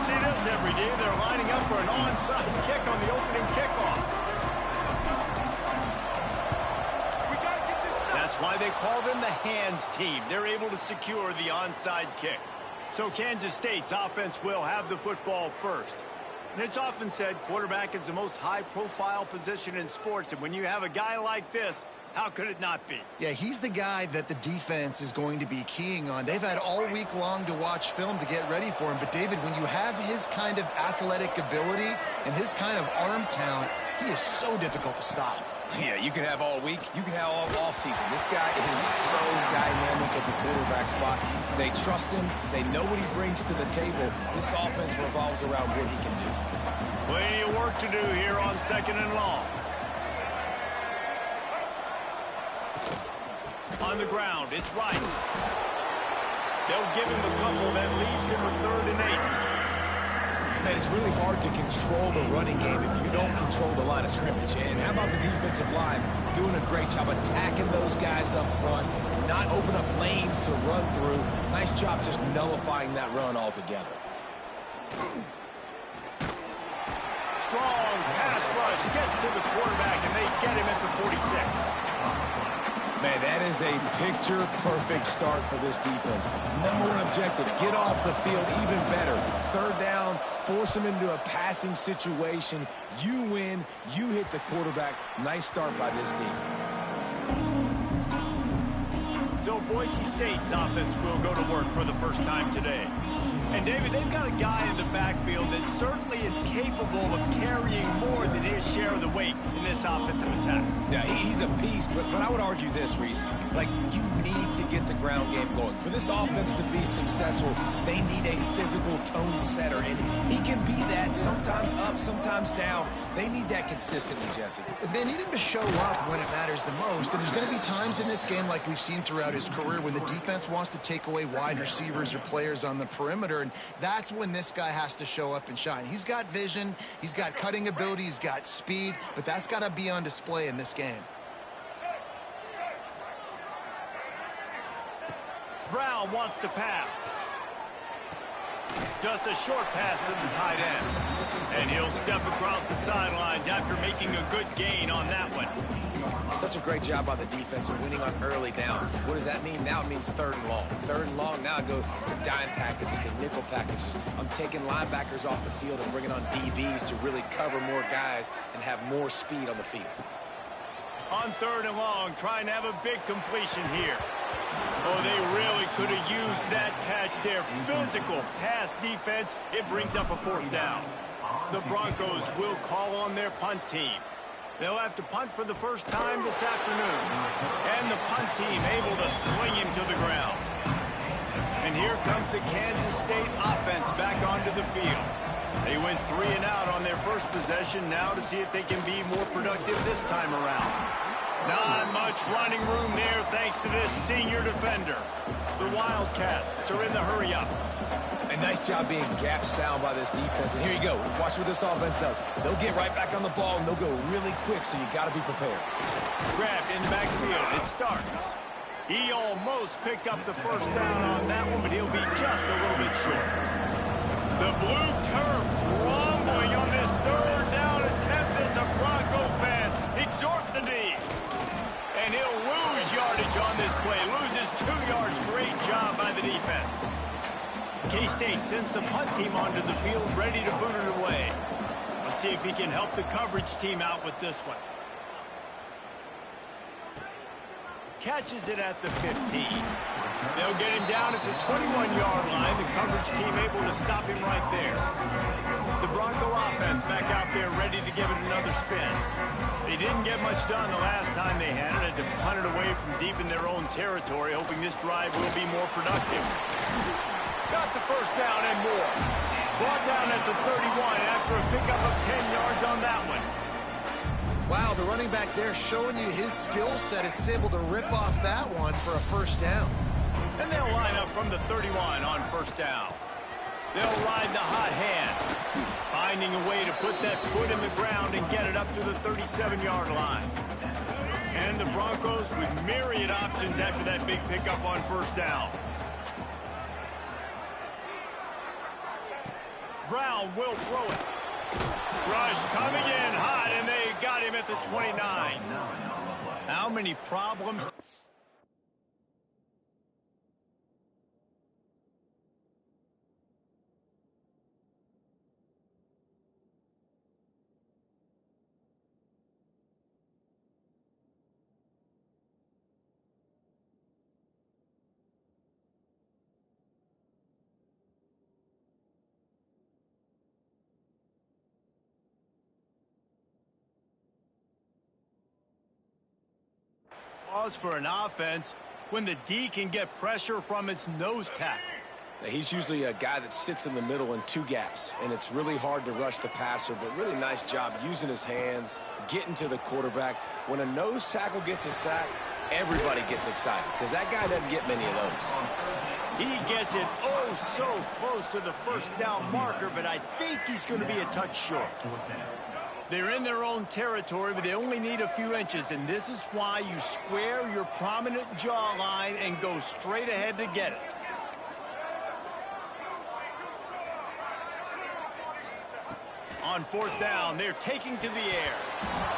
see this every day. They're lining up for an onside kick on the opening kickoff. That's why they call them the hands team. They're able to secure the onside kick. So Kansas State's offense will have the football first. And it's often said quarterback is the most high-profile position in sports. And when you have a guy like this, how could it not be? Yeah, he's the guy that the defense is going to be keying on. They've had all week long to watch film to get ready for him. But, David, when you have his kind of athletic ability and his kind of arm talent, he is so difficult to stop. Yeah, you can have all week. You can have all season. This guy is so dynamic at the quarterback spot. They trust him. They know what he brings to the table. This offense revolves around what he can do. Plenty of work to do here on 2nd and long. On the ground, it's Rice. They'll give him a couple that leaves him with 3rd and 8. Man, it's really hard to control the running game if you don't control the line of scrimmage. And how about the defensive line doing a great job attacking those guys up front, not open up lanes to run through. Nice job just nullifying that run altogether. Strong pass rush gets to the quarterback, and they get him at the 46. Man, that is a picture-perfect start for this defense. Number one objective, get off the field even better. 3rd down, force them into a passing situation. You win, you hit the quarterback. Nice start by this team. So Boise State's offense will go to work for the first time today. And, David, they've got a guy in the backfield that certainly is capable of carrying more than his share of the weight in this offensive attack. Yeah, he's a beast, but I would argue this, Reese. Like, you need to get the ground game going. For this offense to be successful, they need a physical tone setter, and he can be that, sometimes up, sometimes down. They need that consistently, Jesse. They need him to show up when it matters the most, and there's going to be times in this game like we've seen throughout his career when the defense wants to take away wide receivers or players on the perimeter, and that's when this guy has to show up and shine. He's got vision, he's got cutting ability, he's got speed, but that's got to be on display in this game. Brown wants to pass. Just a short pass to the tight end. And he'll step across the sidelines after making a good gain on that one. Such a great job by the defense of winning on early downs. What does that mean? Now it means 3rd and long. 3rd and long, now I go to dime packages, to nickel packages. I'm taking linebackers off the field and bringing on DBs to really cover more guys and have more speed on the field. On 3rd and long, trying to have a big completion here. Oh, they really could have used that catch there. Physical pass defense. It brings up a 4th down. The Broncos will call on their punt team. They'll have to punt for the first time this afternoon. And the punt team able to swing him to the ground. And here comes the Kansas State offense back onto the field. They went 3 and out on their first possession. Now to see if they can be more productive this time around. Not much running room there thanks to this senior defender. The Wildcats are in the hurry-up. A nice job being gap sound by this defense. And here you go. Watch what this offense does. They'll get right back on the ball, and they'll go really quick, so you got to be prepared. Grabbed in the backfield. It starts. He almost picked up the 1st down on that one, but he'll be just a little bit short. The blue turf rumbling on this 3rd down attempt as the Bronco fans exhort the D. And he'll lose yardage on this play. Loses 2 yards. Great job by the defense. K-State sends the punt team onto the field, ready to boot it away. Let's see if he can help the coverage team out with this one. Catches it at the 15. They'll get him down at the 21-yard line. The coverage team able to stop him right there. The Bronco offense back out there ready to give it another spin. They didn't get much done the last time they had it. Had to punt it away from deep in their own territory, hoping this drive will be more productive. Got the 1st down and more. Brought down at the 31 after a pickup of 10 yards on that one. Wow, the running back there showing you his skill set as he's able to rip off that one for a 1st down. And they'll line up from the 31 on 1st down. They'll ride the hot hand, finding a way to put that foot in the ground and get it up to the 37-yard line. And the Broncos with myriad options after that big pickup on 1st down. Brown will throw it. Rush coming in hot, and they got him at the 29. How many problems? Pause for an offense when the D can get pressure from its nose tackle. Now, he's usually a guy that sits in the middle in two gaps, and it's really hard to rush the passer, but really nice job using his hands, getting to the quarterback. When a nose tackle gets a sack, everybody gets excited because that guy doesn't get many of those. He gets it oh so close to the first down marker, but I think he's going to be a touch short. They're in their own territory, but they only need a few inches, and this is why you square your prominent jawline and go straight ahead to get it. On fourth down, they're taking to the air.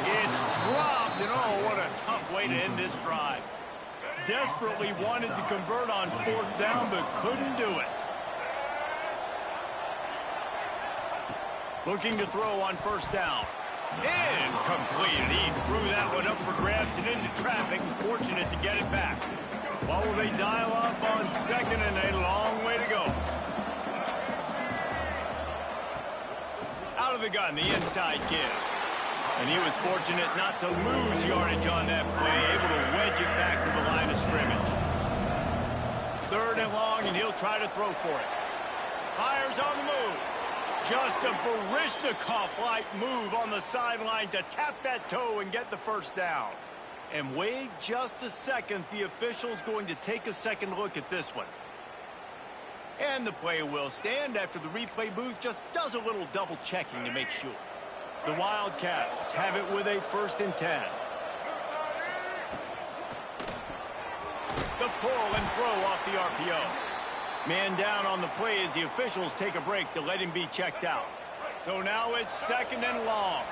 It's dropped, and oh, what a tough way to end this drive. Desperately wanted to convert on fourth down, but couldn't do it. Looking to throw on first down. Incomplete. He threw that one up for grabs and into traffic, and fortunate to get it back. Well, will they dial up on second, and a long way to go. Out of the gun, the inside give. And he was fortunate not to lose yardage on that play, able to wedge it back to the line of scrimmage. Third and long, and he'll try to throw for it. Fires on the move. Just a Baryshnikov-like move on the sideline to tap that toe and get the first down. And wait just a second, the official's going to take a second look at this one. And the play will stand after the replay booth just does a little double checking to make sure. The Wildcats have it with a 1st and 10. The pull and throw off the RPO. Man down on the play as the officials take a break to let him be checked out. So now it's 2nd and long.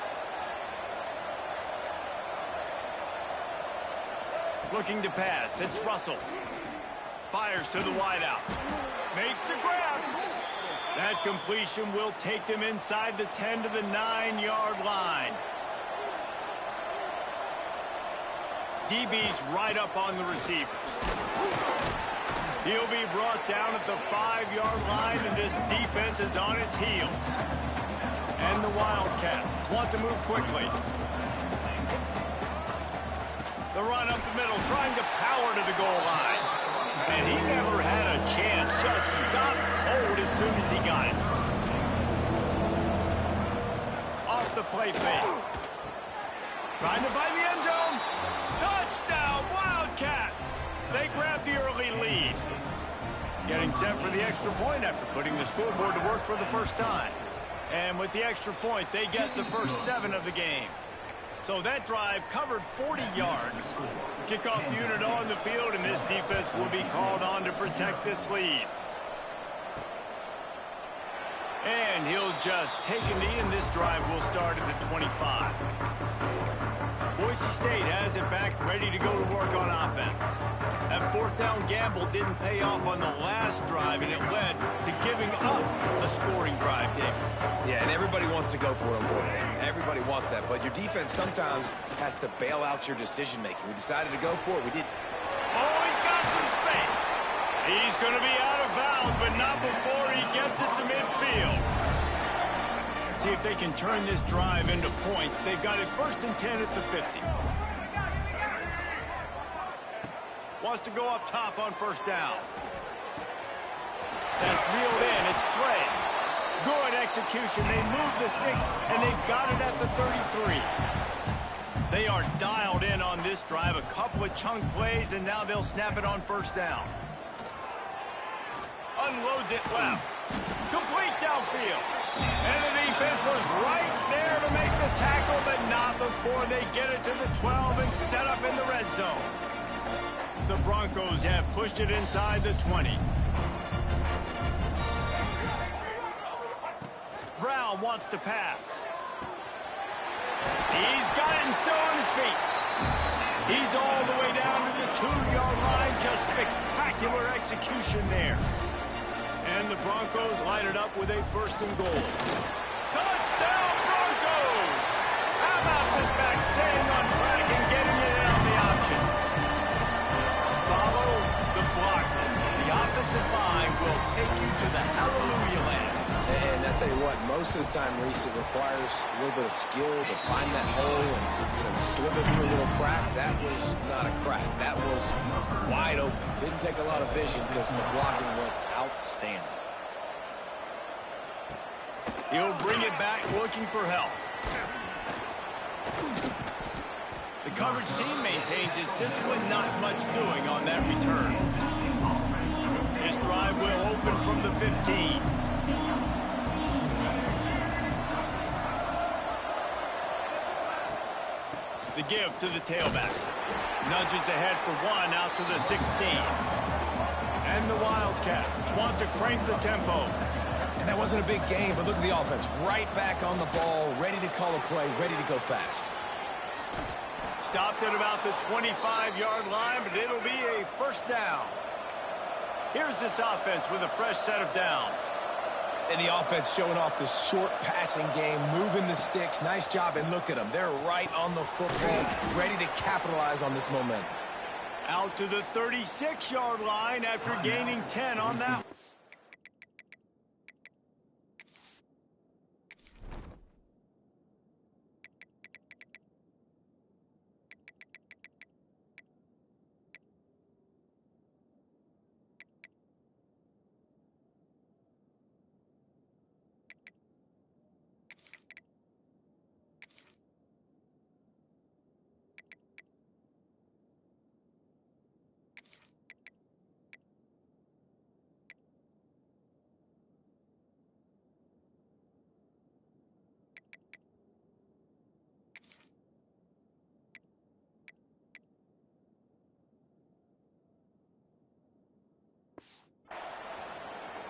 Looking to pass, it's Russell. Fires to the wideout. Makes the grab. That completion will take them inside the 10 to the 9-yard line. DB's right up on the receivers. He'll be brought down at the 5-yard line, and this defense is on its heels. And the Wildcats want to move quickly. The run up the middle, trying to power to the goal line. And he never had a chance, just stopped cold as soon as he got it. Off the play fake. Trying to find the end zone. Touchdown, Wildcats! They grab the early lead. Getting set for the extra point after putting the scoreboard to work for the first time. And with the extra point, they get the first 7 of the game. So that drive covered 40 yards. Kickoff unit on the field, and this defense will be called on to protect this lead. And he'll just take a knee, and this drive will start at the 25. Boise State has it back, ready to go to work on offense. That 4th down gamble didn't pay off on the last drive, and it led to giving up a scoring drive, Dick. Yeah, and everybody wants to go for it on 4th down. Everybody wants that, but your defense sometimes has to bail out your decision-making. We decided to go for it. We did. Oh, he's got some space. He's going to be out of bounds, but not before he gets it to midfield. See if they can turn this drive into points. They've got it 1st and 10 at the 50. Wants to go up top on 1st down. That's reeled in. It's Clay. Good execution. They move the sticks, and they've got it at the 33. They are dialed in on this drive. A couple of chunk plays, and now they'll snap it on 1st down. Unloads it left. Complete downfield. And the defense was right there to make the tackle, but not before they get it to the 12 and set up in the red zone. The Broncos have pushed it inside the 20. Brown wants to pass. He's got it and still on his feet. He's all the way down to the 2-yard line. Just spectacular execution there. And the Broncos line it up with a 1st and goal. Touchdown, Broncos! How about this back staying on track and getting it in on the option? Follow the blockers. The offensive line will take you to the hallelujah land. And I tell you what, most of the time, Reese, it requires a little bit of skill to find that hole and slither through a little crack. That was not a crack. That was wide open. Didn't take a lot of vision because the blocking was outstanding. He'll bring it back looking for help. The coverage team maintains his discipline, not much doing on that return. This drive will open from the 15. The give to the tailback. Nudges ahead for 1 out to the 16. And the Wildcats want to crank the tempo. And that wasn't a big game, but look at the offense. Right back on the ball, ready to call a play, ready to go fast. Stopped at about the 25-yard line, but it'll be a 1st down. Here's this offense with a fresh set of downs. And the offense showing off the short passing game, moving the sticks. Nice job, and look at them. They're right on the football, ready to capitalize on this momentum. Out to the 36-yard line after gaining 10 on that.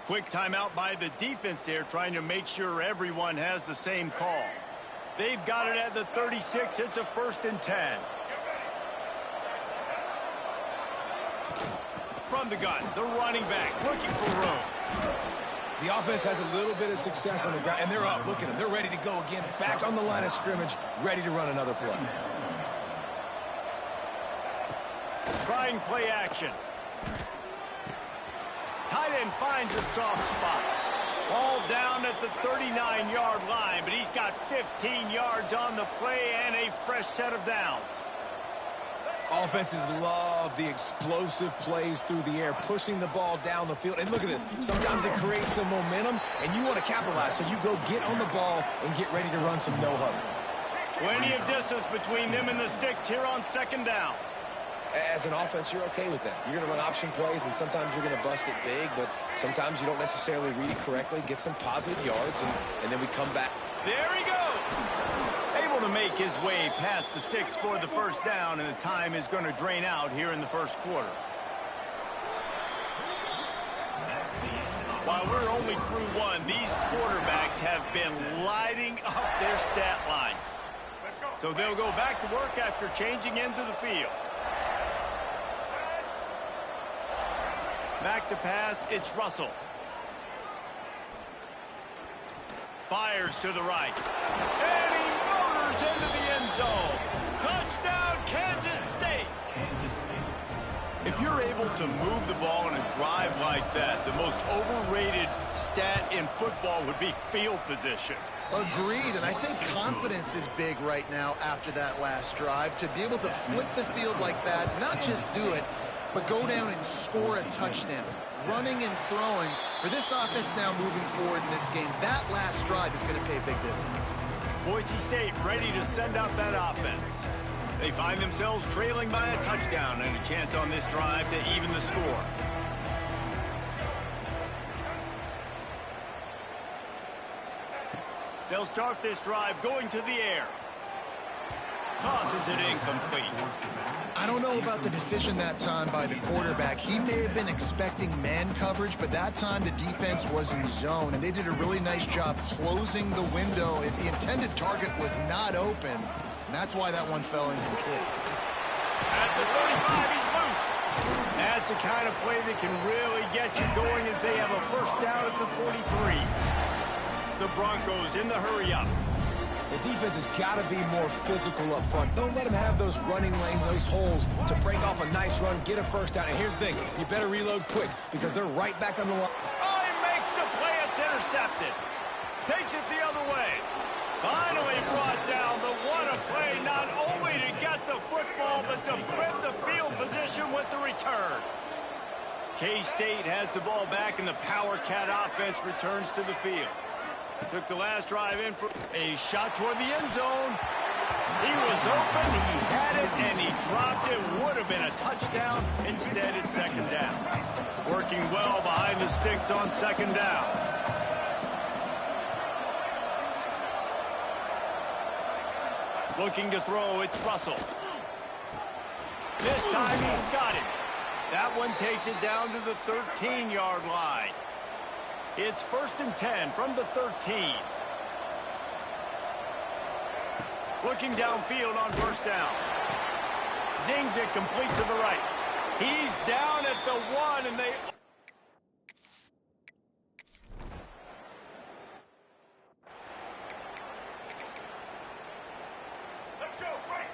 Quick timeout by the defense there, trying to make sure everyone has the same call. They've got it at the 36. It's a 1st and 10. From the gun, the running back looking for room. The offense has a little bit of success on the ground, and they're up. Look at them. They're ready to go again. Back on the line of scrimmage, ready to run another play. Trying play action. Tight end finds a soft spot. Ball down at the 39-yard line, but he's got 15 yards on the play and a fresh set of downs. Offenses love the explosive plays through the air, pushing the ball down the field. And look at this. Sometimes it creates some momentum, and you want to capitalize, so you go get on the ball and get ready to run some no-huddle. Plenty of distance between them and the sticks here on 2nd down. As an offense, you're okay with that. You're going to run option plays, and sometimes you're going to bust it big, but sometimes you don't necessarily read it correctly, get some positive yards, and then we come back. There he goes! Able to make his way past the sticks for the 1st down, and the time is going to drain out here in the 1st quarter. While we're only through 1, these quarterbacks have been lighting up their stat lines. So they'll go back to work after changing into the field. Back to pass, it's Russell. Fires to the right. And he motors into the end zone. Touchdown, Kansas State. If you're able to move the ball in a drive like that, the most overrated stat in football would be field position. Agreed, and I think confidence is big right now after that last drive. To be able to flip the field like that, not just do it, but go down and score a touchdown. Running and throwing. For this offense now moving forward in this game, that last drive is going to pay big dividends. Boise State ready to send out that offense. They find themselves trailing by a touchdown and a chance on this drive to even the score. They'll start this drive going to the air. tosses it incomplete. I don't know about the decision that time by the quarterback. He may have been expecting man coverage, but that time the defense was in zone, and they did a really nice job closing the window. The intended target was not open, and that's why that one fell incomplete. At the 35, he's loose. That's the kind of play that can really get you going as they have a first down at the 43. The Broncos in the hurry-up. The defense has got to be more physical up front. Don't let them have those running lanes, those holes to break off a nice run, get a first down. And here's the thing, you better reload quick because they're right back on the line. Oh, he makes the play. It's intercepted. Takes it the other way. Finally brought down, but what a play, not only to get the football, but to flip the field position with the return. K-State has the ball back, and the Power Cat offense returns to the field. Took the last drive in for a shot toward the end zone. He was open, he had it, and he dropped it. Would have been a touchdown. Instead, it's second down. Working well behind the sticks on second down. Looking to throw, it's Russell. This time he's got it. That one takes it down to the 13-yard line. It's 1st and 10 from the 13. Looking downfield on first down. Zings it complete to the right. He's down at the 1, and they... Let's go, right.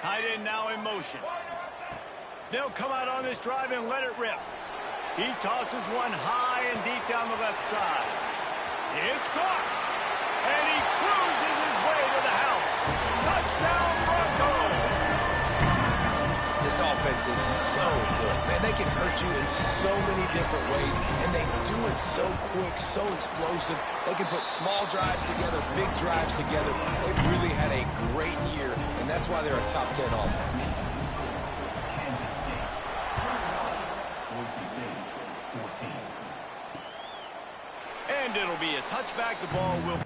Tight end now in motion. They'll come out on this drive and let it rip. He tosses one high and deep down the left side. It's caught. And he cruises his way to the house. Touchdown, Broncos. This offense is so good. Man, they can hurt you in so many different ways, and they do it so quick, so explosive. They can put small drives together, big drives together. They've really had a great year, and that's why they're a top 10 offense. And it'll be a touchback. The ball will...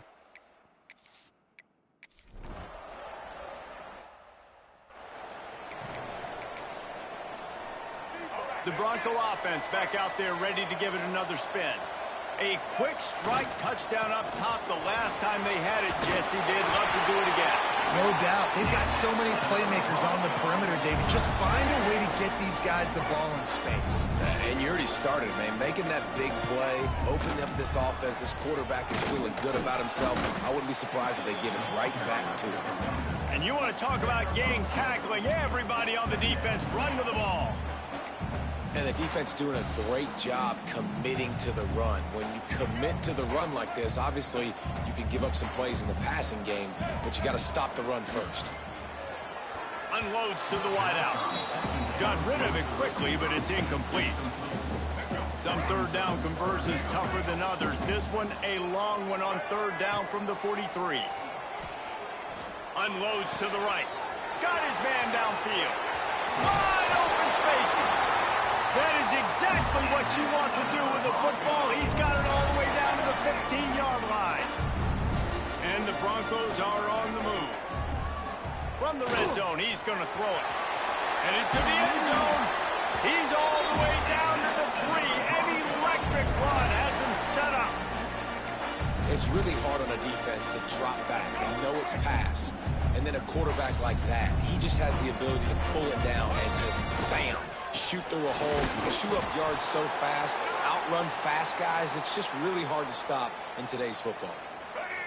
The Bronco offense back out there ready to give it another spin. A quick strike touchdown up top the last time they had it. Jesse did love to do it again. No doubt. They've got so many playmakers on the perimeter, David. Just find a way to get these guys the ball in space. And you already started, man. Making that big play, opening up this offense. This quarterback is feeling good about himself. I wouldn't be surprised if they give it right back to him. And you want to talk about gang tackling. Everybody on the defense run to the ball. And the defense doing a great job committing to the run. When you commit to the run like this, obviously you can give up some plays in the passing game, but you got to stop the run first. Unloads to the wideout. Got rid of it quickly, but it's incomplete. Some third down conversions tougher than others. This one a long one on third down from the 43. Unloads to the right. Got his man downfield. Wide open spaces. That is exactly what you want to do with the football. He's got it all the way down to the 15-yard line. And the Broncos are on the move. From the red zone, he's going to throw it. And into the end zone. He's all the way down to the 3. An electric run has him set up. It's really hard on a defense to drop back and know it's pass. And then a quarterback like that, he just has the ability to pull it down and just bam, shoot through a hole, shoot up yards so fast, outrun fast guys. It's just really hard to stop in today's football.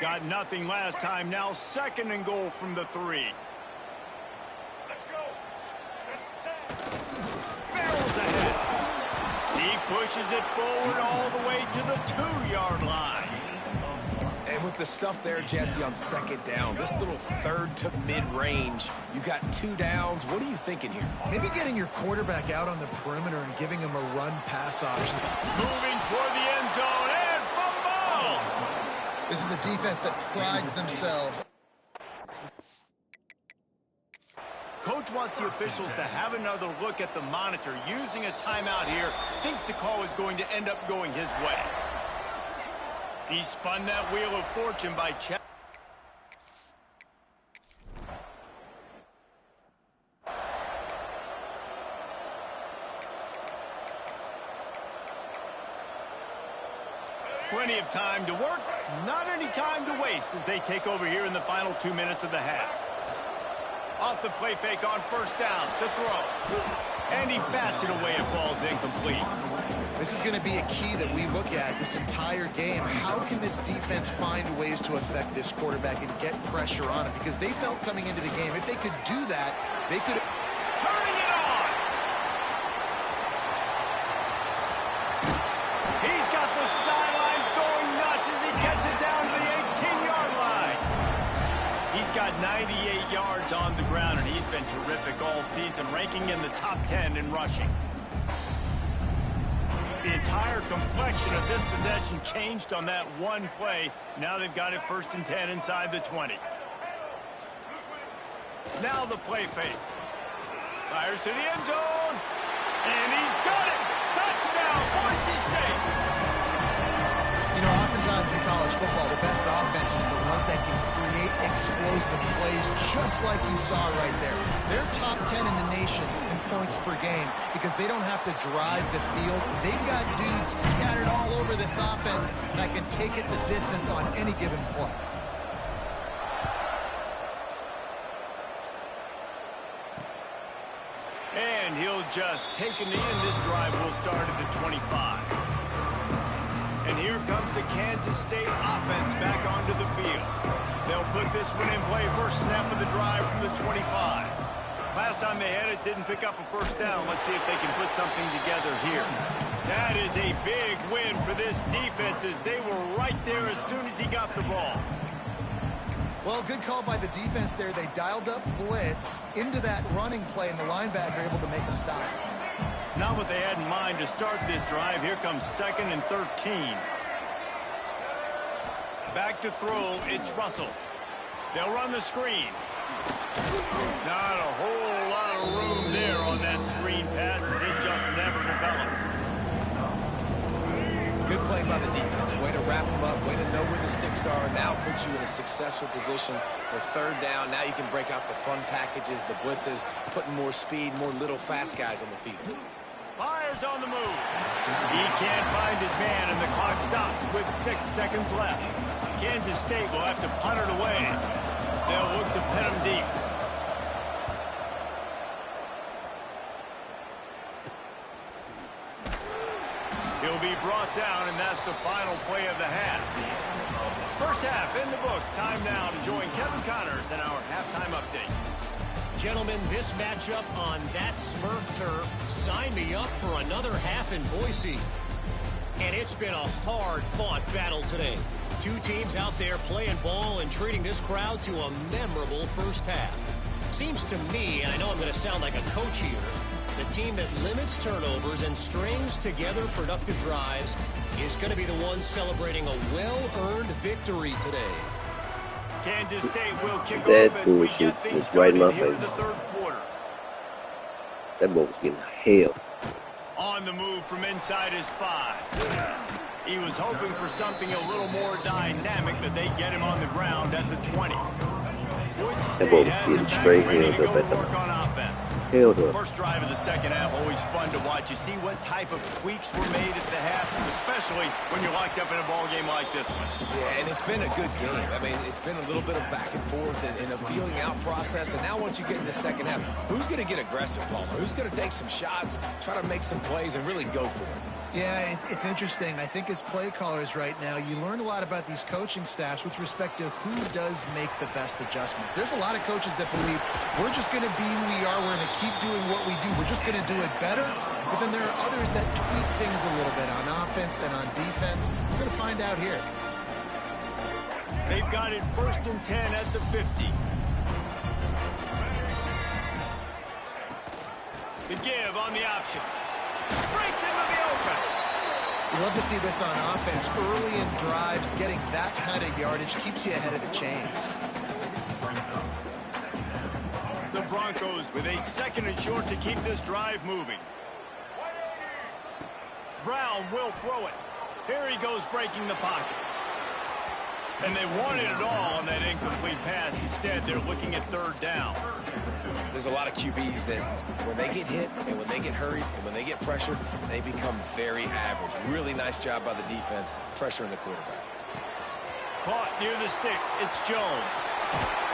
Got nothing last time. Now 2nd and goal from the 3. Let's go. Barrels ahead. He pushes it forward all the way to the 2-yard line. And with the stuff there, Jesse, on 2nd down, this little third to mid-range, you got 2 downs. What are you thinking here? Maybe getting your quarterback out on the perimeter and giving him a run-pass option. Moving toward the end zone and fumble! This is a defense that prides themselves. Coach wants the officials to have another look at the monitor. Using a timeout here, thinks the call is going to end up going his way. He spun that wheel of fortune by check. Plenty of time to work, not any time to waste as they take over here in the final 2 minutes of the half. Off the play fake on first down, the throw. And he bats it away, it falls incomplete. This is going to be a key that we look at this entire game. How can this defense find ways to affect this quarterback and get pressure on him? Because they felt coming into the game, if they could do that, they could... Turning it on! He's got the sidelines going nuts as he gets it down to the 18-yard line. He's got 98 yards on the ground, and he's been terrific all season, ranking in the top 10 in rushing. The entire complexion of this possession changed on that one play. Now they've got it 1st and 10 inside the 20. Now the play fake. Fires to the end zone. And he's got it. Touchdown, Boise State. You know, oftentimes in college football, the best offenses are the ones that can create explosive plays, just like you saw right there. They're top 10 in the nation in points per game because they don't have to drive the field. They've got dudes scattered all over this offense that can take it the distance on any given play. And he'll just take a knee, and this drive will start at the 25. And here comes the Kansas State offense back onto the field. They'll put this one in play, first snap of the drive from the 25. Last time they had it, didn't pick up a first down. Let's see if they can put something together here. That is a big win for this defense as they were right there as soon as he got the ball. Well, good call by the defense there. They dialed up blitz into that running play, and the linebacker able to make a stop. Not what they had in mind to start this drive. Here comes 2nd and 13. Back to throw, it's Russell. They'll run the screen. Not a whole lot of room there on that screen pass as it just never developed. Good play by the defense. Way to wrap them up. Way to know where the sticks are. Now puts you in a successful position for 3rd down. Now you can break out the fun packages, the blitzes, putting more speed, more little fast guys on the field. Myers on the move. He can't find his man, and the clock stops with 6 seconds left. Kansas State will have to punt it away. They'll look to pin him deep. He'll be brought down, and that's the final play of the half. First half in the books. Time now to join Kevin Connors in our halftime update. Gentlemen, this matchup on that Smurf turf, sign me up for another half in Boise. And it's been a hard-fought battle today. Two teams out there playing ball and treating this crowd to a memorable first half. Seems to me, and I know I'm going to sound like a coach here, the team that limits turnovers and strings together productive drives is going to be the one celebrating a well-earned victory today. Kansas State will kick That off as we bullshit get things was right in my started here in the face. 3rd quarter. That boy was getting hell. On the move from inside his 5. He was hoping for something a little more dynamic, but they get him on the ground at the 20. Boise State boy was has getting him back straight ready to held go up at the work on offense. hell to. First drive of the second half, always fun to watch. You see what type of tweaks were made at the half, especially when you're locked up in a ball game like this one. Yeah, and it's been a good game. I mean, it's been a little bit of back and forth and a feeling out process. And now once you get in the second half, who's going to get aggressive, Palmer? Who's going to take some shots, try to make some plays, and really go for it? Yeah, it's interesting. I think as play callers right now, you learn a lot about these coaching staffs with respect to who does make the best adjustments. There's a lot of coaches that believe we're just going to be who we are. We're going to keep doing what we do. We're just going to do it better. But then there are others that tweak things a little bit on offense and on defense. We're going to find out here. They've got it 1st and 10 at the 50. The give on the option. Breaks into the open. You love to see this on offense. Early in drives, getting that kind of yardage keeps you ahead of the chains. The Broncos with a 2nd and short to keep this drive moving. Brown will throw it. Here he goes breaking the pocket. And they wanted it all on that incomplete pass. Instead, they're looking at third down. There's a lot of QBs that when they get hit and when they get hurried and when they get pressured, they become very average. Really nice job by the defense pressuring the quarterback. Caught near the sticks. It's Jones.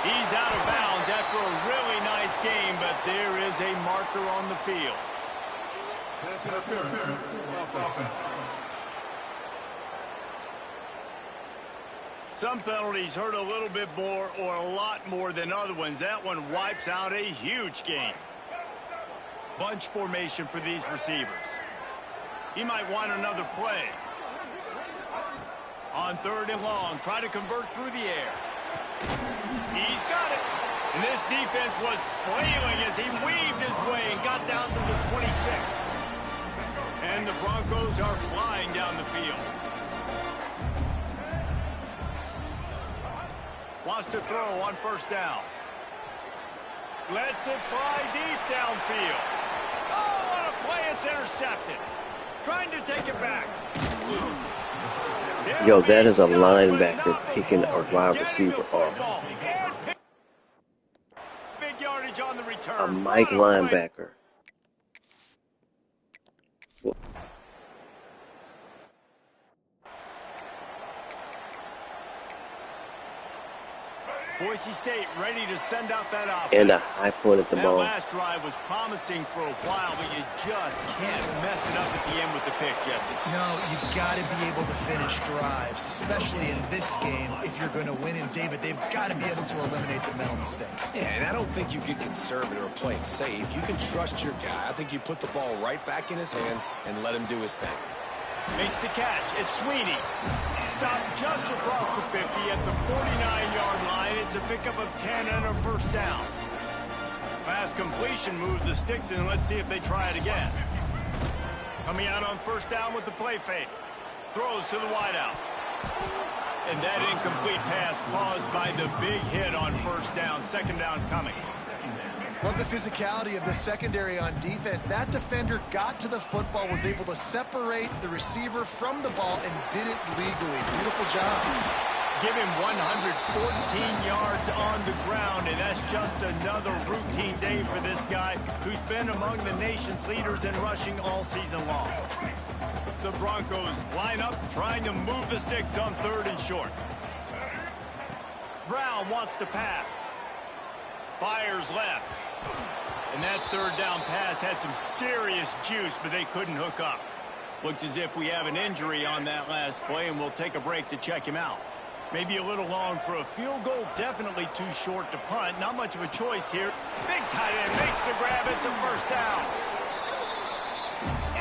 He's out of bounds after a really nice game, but there is a marker on the field. Some penalties hurt a little bit more or a lot more than other ones. That one wipes out a huge game. Bunch formation for these receivers. He might want another play. On third and long, try to convert through the air. He's got it. And this defense was flailing as he weaved his way and got down to the 26. And the Broncos are flying down the field. Wants to throw on first down. Lets it fly deep downfield. Oh, what a play. It's intercepted. Trying to take it back. Yo, that is a linebacker picking a wide receiver off. Big yardage on the return. A Mike linebacker. Boise State ready to send out that offense. And a high point at the ball. That last drive was promising for a while, but you just can't mess it up at the end with the pick, Jesse. No, you got to be able to finish drives, especially in this game. If you're going to win, and David, they've got to be able to eliminate the mental mistakes. Yeah, and I don't think you get conservative or play it safe. You can trust your guy. I think you put the ball right back in his hands and let him do his thing. Makes the catch. It's Sweeney. Stopped just across the 50 at the 49-yard line. It's a pickup of 10 and a first down. Pass completion moves the sticks in. Let's see if they try it again. Coming out on first down with the play fake. Throws to the wideout. And that incomplete pass caused by the big hit on first down. Second down coming. Love the physicality of the secondary on defense. That defender got to the football, was able to separate the receiver from the ball, and did it legally. Beautiful job. Give him 114 yards on the ground, and that's just another routine day for this guy who's been among the nation's leaders in rushing all season long. The Broncos line up, trying to move the sticks on third and short. Brown wants to pass. Fires left. And that third down pass had some serious juice, but they couldn't hook up. Looks as if we have an injury on that last play, and we'll take a break to check him out. Maybe a little long for a field goal, definitely too short to punt. Not much of a choice here. Big tight end makes the grab. It's a first down.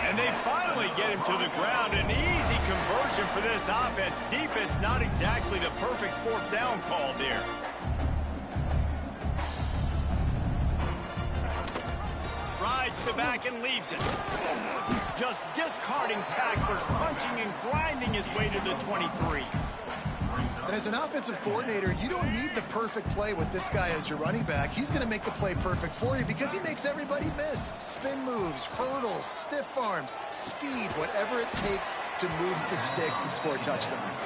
And they finally get him to the ground. An easy conversion for this offense. Defense not exactly the perfect fourth down call there. Rides the back and leaves it. Just discarding tacklers, punching and grinding his way to the 23. And as an offensive coordinator, you don't need the perfect play with this guy as your running back. He's going to make the play perfect for you because he makes everybody miss. Spin moves, hurdles, stiff arms, speed, whatever it takes to move the sticks and score touchdowns.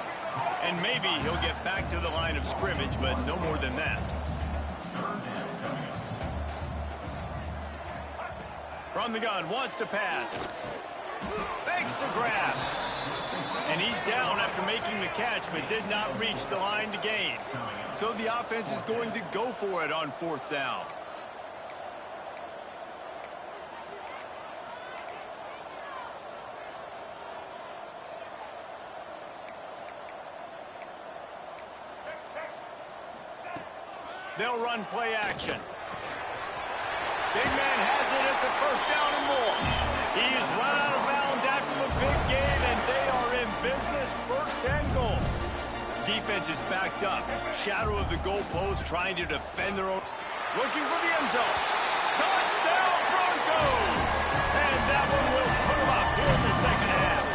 And maybe he'll get back to the line of scrimmage, but no more than that. From the gun, wants to pass. Fakes the grab. And he's down after making the catch, but did not reach the line to gain. So the offense is going to go for it on fourth down. They'll run play action. Big man has it. It's a first down and more. He's run out of bounds after the big game, and they are in business. First and goal. Defense is backed up. Shadow of the goalpost, trying to defend their own. Looking for the end zone. Touchdown Broncos! And that one will put them up here in the second half.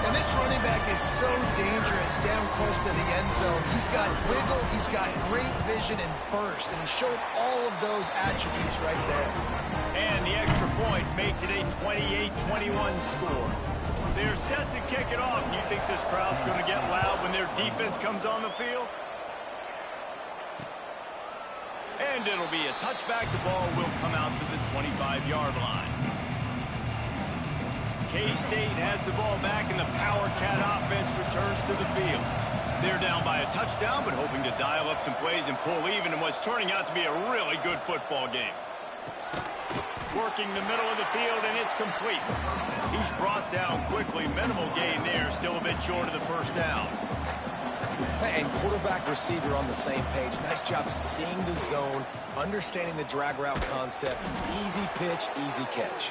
And this running back is so dangerous down close to the end zone. He's got wiggle, he's got great vision and burst, and he showed all of those attributes right there. And the extra point makes it a 28-21 score. They're set to kick it off. You think this crowd's going to get loud when their defense comes on the field? And it'll be a touchback. The ball will come out to the 25-yard line. K-State has the ball back, and the Power Cat offense returns to the field. They're down by a touchdown, but hoping to dial up some plays and pull even in what's turning out to be a really good football game. Working the middle of the field, and it's complete. He's brought down quickly. Minimal gain there, still a bit short of the first down. And quarterback receiver on the same page. Nice job seeing the zone, understanding the drag route concept. Easy pitch, easy catch.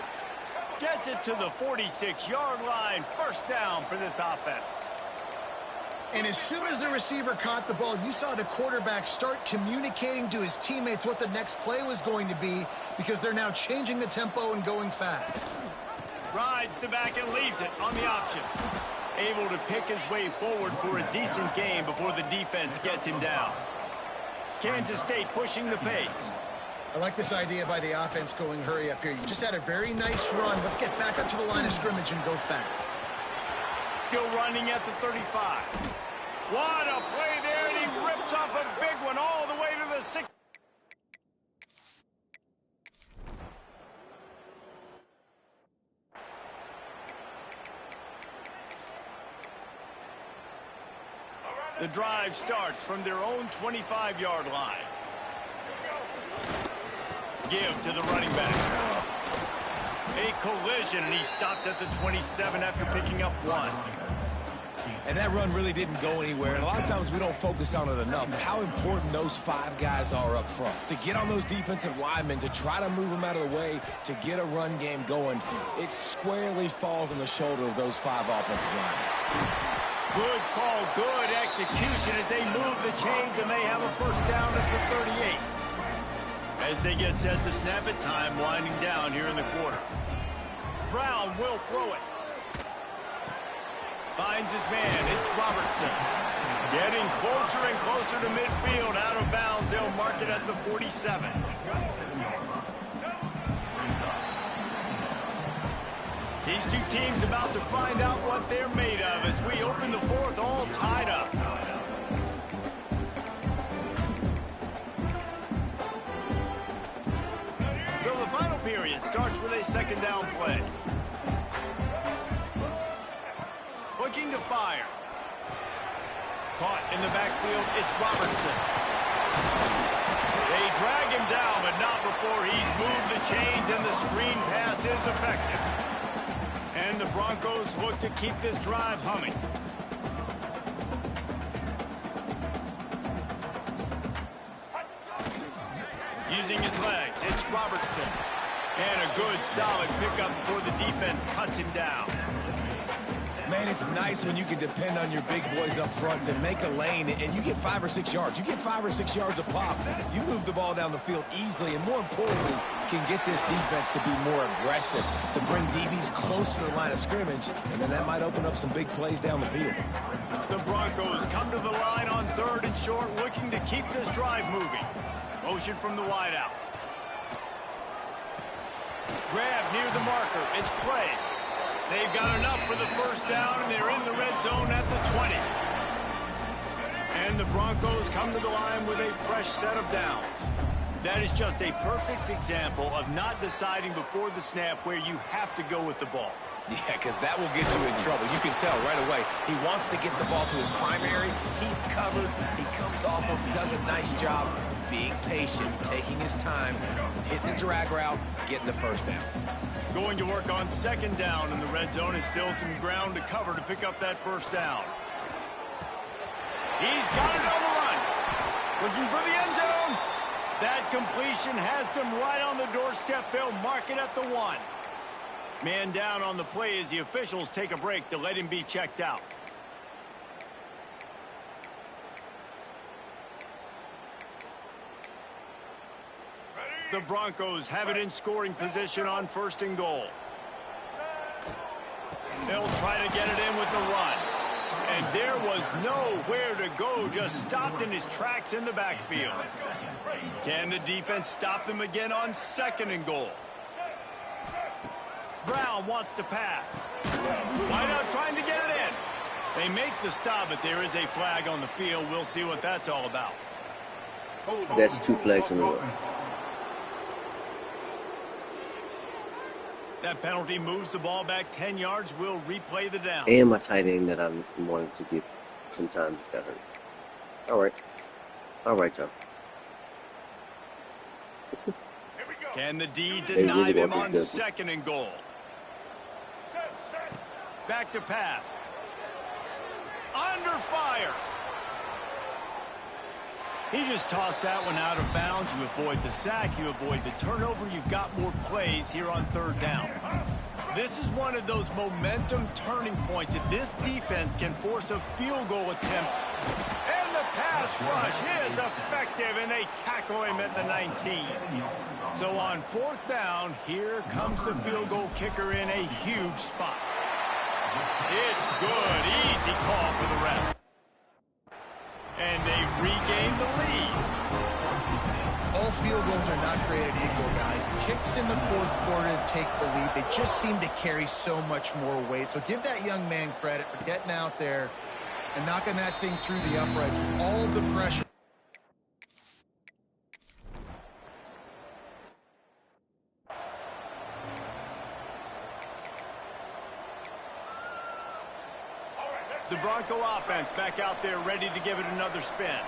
Gets it to the 46-yard line. First down for this offense. And as soon as the receiver caught the ball, you saw the quarterback start communicating to his teammates what the next play was going to be, because they're now changing the tempo and going fast. Rides the back and leaves it on the option. Able to pick his way forward for a decent gain before the defense gets him down. Kansas State pushing the pace. I like this idea by the offense going hurry up here. You just had a very nice run. Let's get back up to the line of scrimmage and go fast. Still running at the 35. What a play there, and he rips off a big one all the way to the 6. The drive starts from their own 25-yard line. Give to the running back. A collision, and he stopped at the 27 after picking up 1. And that run really didn't go anywhere. And a lot of times we don't focus on it enough, but how important those 5 guys are up front. To get on those defensive linemen, to try to move them out of the way, to get a run game going, it squarely falls on the shoulder of those 5 offensive linemen. Good call, good execution as they move the chains, and they have a first down at the 38. As they get set to snap it, time winding down here in the quarter. Brown will throw it. Finds his man. It's Robertson. Getting closer and closer to midfield. Out of bounds. They'll mark it at the 47. These two teams about to find out what they're made of as we open the fourth all tied up. So the final period starts with a second down play. Looking to fire. Caught in the backfield, it's Robertson. They drag him down, but not before he's moved the chains, and the screen pass is effective. And the Broncos look to keep this drive humming. Using his legs, it's Robertson. And a good, solid pickup before the defense cuts him down. Man, it's nice when you can depend on your big boys up front to make a lane, and you get 5 or 6 yards. You get 5 or 6 yards a pop. You move the ball down the field easily, and more importantly, can get this defense to be more aggressive, to bring DBs close to the line of scrimmage, and then that might open up some big plays down the field. The Broncos come to the line on 3rd and short, looking to keep this drive moving. Motion from the wideout. Grab near the marker. It's Clay. They've got enough for the first down, and they're in the red zone at the 20. And the Broncos come to the line with a fresh set of downs. That is just a perfect example of not deciding before the snap where you have to go with the ball. Yeah, because that will get you in trouble. You can tell right away. He wants to get the ball to his primary. He's covered. He comes off him, does a nice job being patient, taking his time, hitting the drag route, getting the first down. Going to work on second down, and the red zone is still some ground to cover to pick up that first down. He's got it on the run. Looking for the end zone. That completion has them right on the doorstep. They'll mark it at the 1. Man down on the play as the officials take a break to let him be checked out. The Broncos have it in scoring position on 1st and goal. They'll try to get it in with the run. And there was nowhere to go, just stopped in his tracks in the backfield. Can the defense stop them again on 2nd and goal? Brown wants to pass. Wide out trying to get it in. They make the stop, but there is a flag on the field. We'll see what that's all about. That's 2 flags in a row. That penalty moves the ball back 10 yards. We'll replay the down. And my tight end that I wanted to give some time just got hurt. All right. All right, John. Can the D deny really them want on this. 2nd and goal? Back to pass. Under fire. He just tossed that one out of bounds. You avoid the sack. You avoid the turnover. You've got more plays here on 3rd down. This is one of those momentum turning points. If this defense can force a field goal attempt, and the pass rush is effective, and they tackle him at the 19. So on 4th down, here comes the field goal kicker in a huge spot. It's good. Easy call for the ref. And they've regained the lead. All field goals are not created equal, guys. Kicks in the 4th quarter to take the lead. They just seem to carry so much more weight. So give that young man credit for getting out there and knocking that thing through the uprights with all of the pressure. The Bronco offense back out there ready to give it another spin.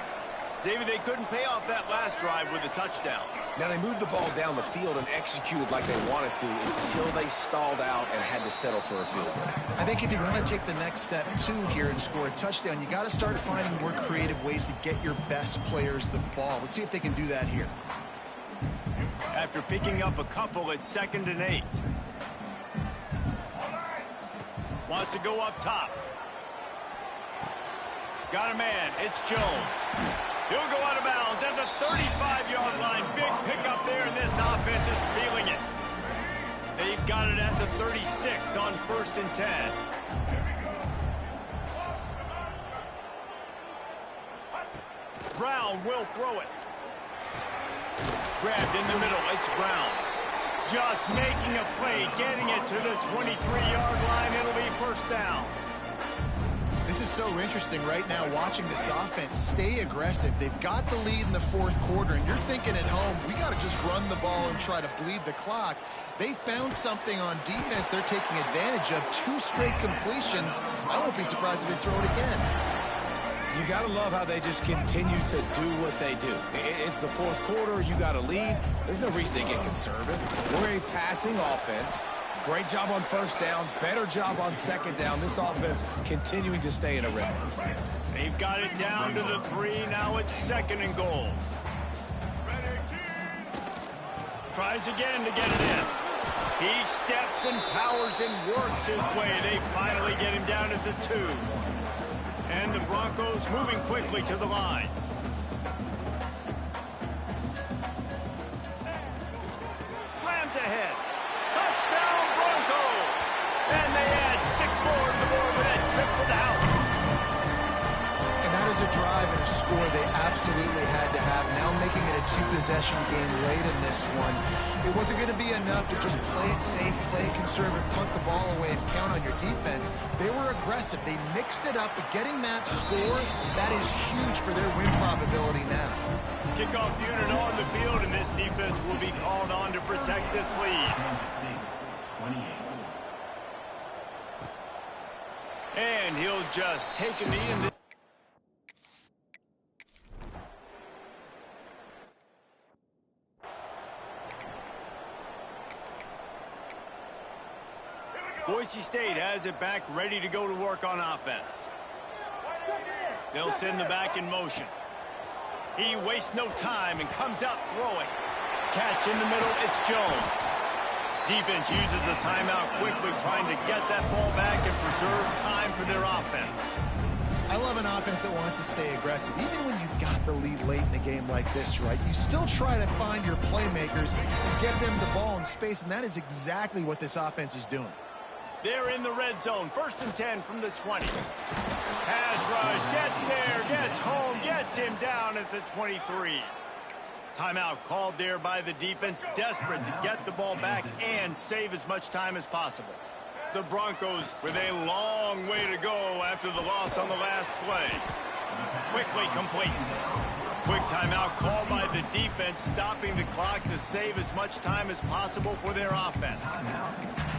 David, they couldn't pay off that last drive with a touchdown. Now they moved the ball down the field and executed like they wanted to until they stalled out and had to settle for a field goal. I think if you want to take the next step, too, here and score a touchdown, you got to start finding more creative ways to get your best players the ball. Let's see if they can do that here. After picking up a couple at 2nd and 8. Wants to go up top. Got a man. It's Jones. He'll go out of bounds at the 35-yard line. Big pickup there, and this offense is feeling it. They've got it at the 36 on 1st and 10. Brown will throw it. Grabbed in the middle. It's Brown. Just making a play, getting it to the 23-yard line. It'll be 1st down. This is so interesting right now, watching this offense stay aggressive. They've got the lead in the 4th quarter, and you're thinking at home, we got to just run the ball and try to bleed the clock. They found something on defense they're taking advantage of. 2 straight completions. I won't be surprised if they throw it again. You got to love how they just continue to do what they do. It's the 4th quarter. You got a lead. There's no reason they get conservative. We're a passing offense. Great job on 1st down. Better job on 2nd down. This offense continuing to stay in a rhythm. They've got it down to the 3. Now it's 2nd and goal. Tries again to get it in. He steps and powers and works his way. They finally get him down at the 2. And the Broncos moving quickly to the line. Slams ahead. Touchdown Broncos! And they add 6 more to the board with that trip to the house. And that is a drive and a score they absolutely had to have. Now making it a 2-possession game late in this one. It wasn't going to be enough to just play it safe, play it conservative, punt the ball away, and count on your defense. They were aggressive. They mixed it up, but getting that score, that is huge for their win probability now. Kickoff unit on the field, and this defense will be called on to protect this lead. And he'll just take a knee in the... Boise State has it back, ready to go to work on offense. They'll send the back in motion. He wastes no time and comes out throwing. Catch in the middle, it's Jones. Defense uses a timeout quickly, trying to get that ball back and preserve time for their offense. I love an offense that wants to stay aggressive. Even when you've got the lead late in a game like this, right, you still try to find your playmakers and get them the ball in space, and that is exactly what this offense is doing. They're in the red zone, 1st and 10 from the 20. Pass rush, gets there, gets home, gets him down at the 23. Timeout called there by the defense, desperate to get the ball back and save as much time as possible. The Broncos with a long way to go after the loss on the last play. Quickly complete. Quick timeout called by the defense, stopping the clock to save as much time as possible for their offense.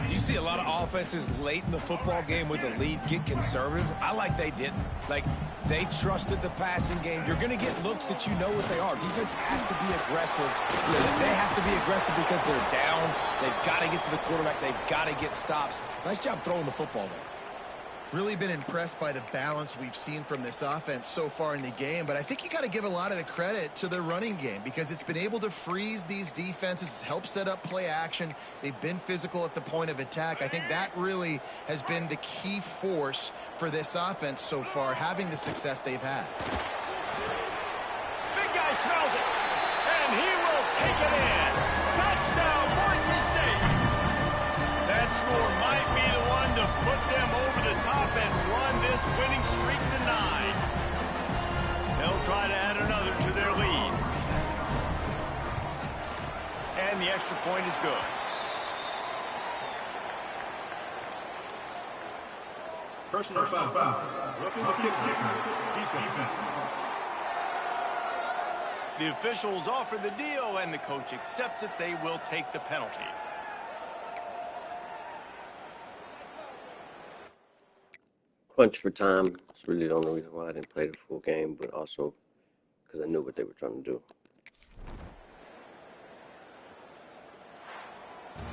You see a lot of offenses late in the football game with a lead get conservative. I like they didn't. Like, they trusted the passing game. You're going to get looks that you know what they are. Defense has to be aggressive. They have to be aggressive because they're down. They've got to get to the quarterback. They've got to get stops. Nice job throwing the football there. Really been impressed by the balance we've seen from this offense so far in the game, but I think you got to give a lot of the credit to the running game because it's been able to freeze these defenses, help set up play action. They've been physical at the point of attack. I think that really has been the key force for this offense so far, having the success they've had. Big guy smells it, and he will take it in. Touchdown, Boise State. That score might be the one to put them over the top and run this winning streak to 9. They'll try to add another to their lead. And the extra point is good. Personal foul. Roughing the kicker. Defense. The officials offer the deal, and the coach accepts it. They will take the penalty. Crunch for time. It's really the only reason why I didn't play the full game, but also because I knew what they were trying to do.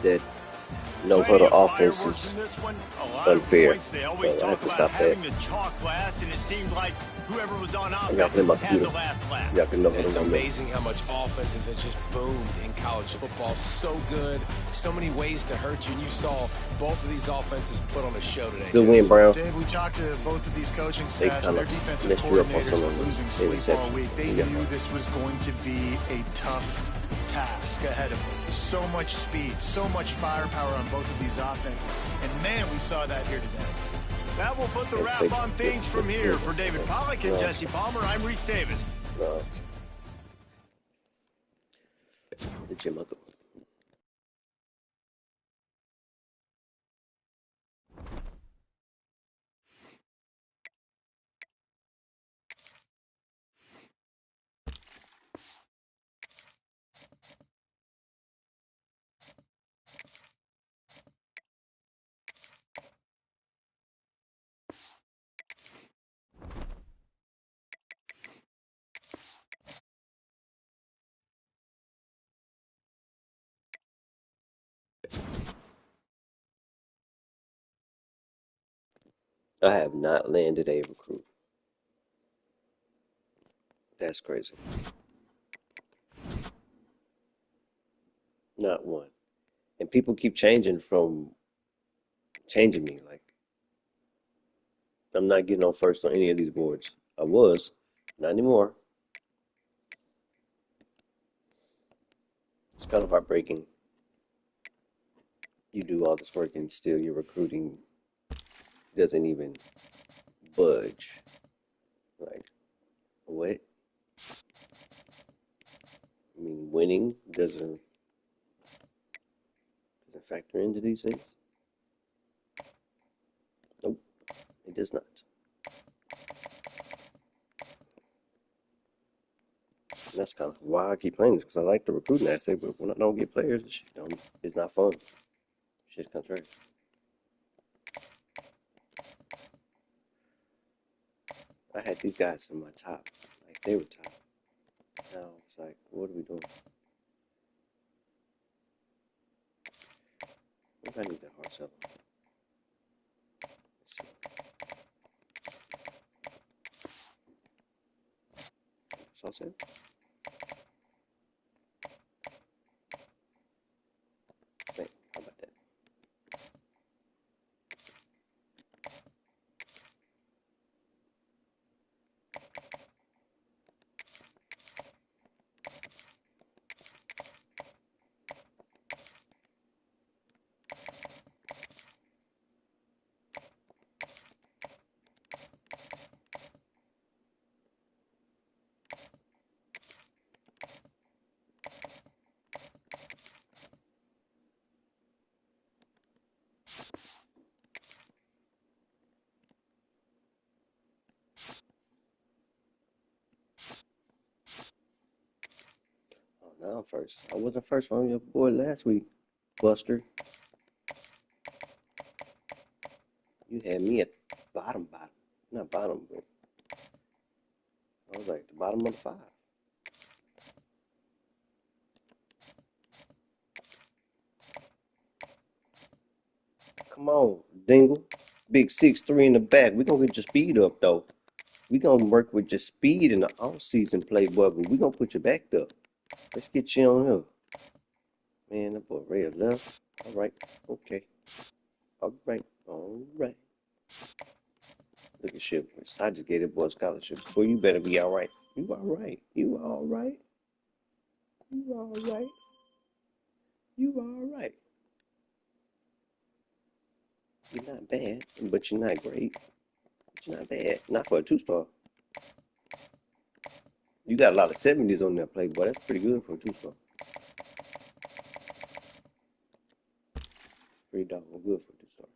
That no-huddle offense is unfair, They always but I have talk to about stop that. having the chalk last, and it seemed like whoever was on I got to offense my had the computer. last laugh. You got to know what It's I'm doing. amazing how much offenses have just boomed in college football. So good. So many ways to hurt you. And you saw both of these offenses put on a show today. Good win, Brown. Dave, we talked to both of these coaching They staffs. kinda Their defensive messed you up on coordinators some were of the losing sleep all interceptions. week. They Yeah. knew this was going to be a tough task ahead of them. So much speed, so much firepower on both of these offenses. And, man, we saw that here today. That will put the wrap on things from here. For David Pollack and Jesse Palmer, I'm Reese Davis. No, it's the gym. I have not landed a recruit. That's crazy. Not one. And people keep changing me. Like, I'm not getting on first on any of these boards. I was, not anymore. It's kind of heartbreaking. You do all this work and still your recruiting doesn't even budge. Like, what? I mean, winning doesn't factor into these things? Nope, it does not. And that's kind of why I keep playing this, because I like the recruiting aspect, but when I don't get players, it's not fun. Shit's kind of trash. I had these guys in my top, like they were top. Now it's like, what are we doing? Maybe I need that hard sell. Let's see. That's all set. Okay, how about that? I'm first. I wasn't first on your boy last week, Buster. You had me at bottom. Not bottom, but I was like the bottom of the 5. Come on, Dingle. Big 6'3" in the back. We're going to get your speed up, though. We're going to work with your speed in the off-season play, but we're going to put you back up. Let's get you on here. Man, that boy Ray left. All right. Okay. All right. All right. Look at Shivers. I just gave that boy a scholarship. Boy, you better be all right. You all right. You all right. You all right. You all right. You're not bad, but you're not great. But you're not bad. Not for a 2-star. You got a lot of 70s on that play, boy. That's pretty good for a 2-star. Pretty doggone good for a 2-star.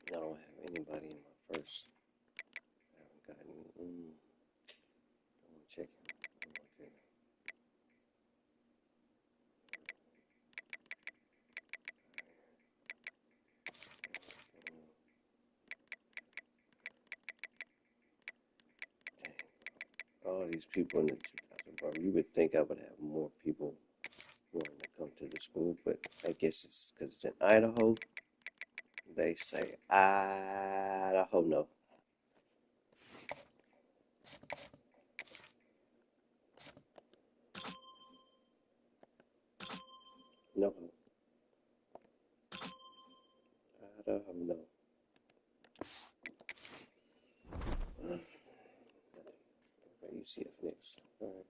I don't have anybody in my first. I haven't gotten. I'm checking. All these people in the 2000 bar, you would think I would have more people wanting to come to the school, but I guess it's because it's in Idaho. They say Idaho, no. No. Idaho, no. UCF next. All right.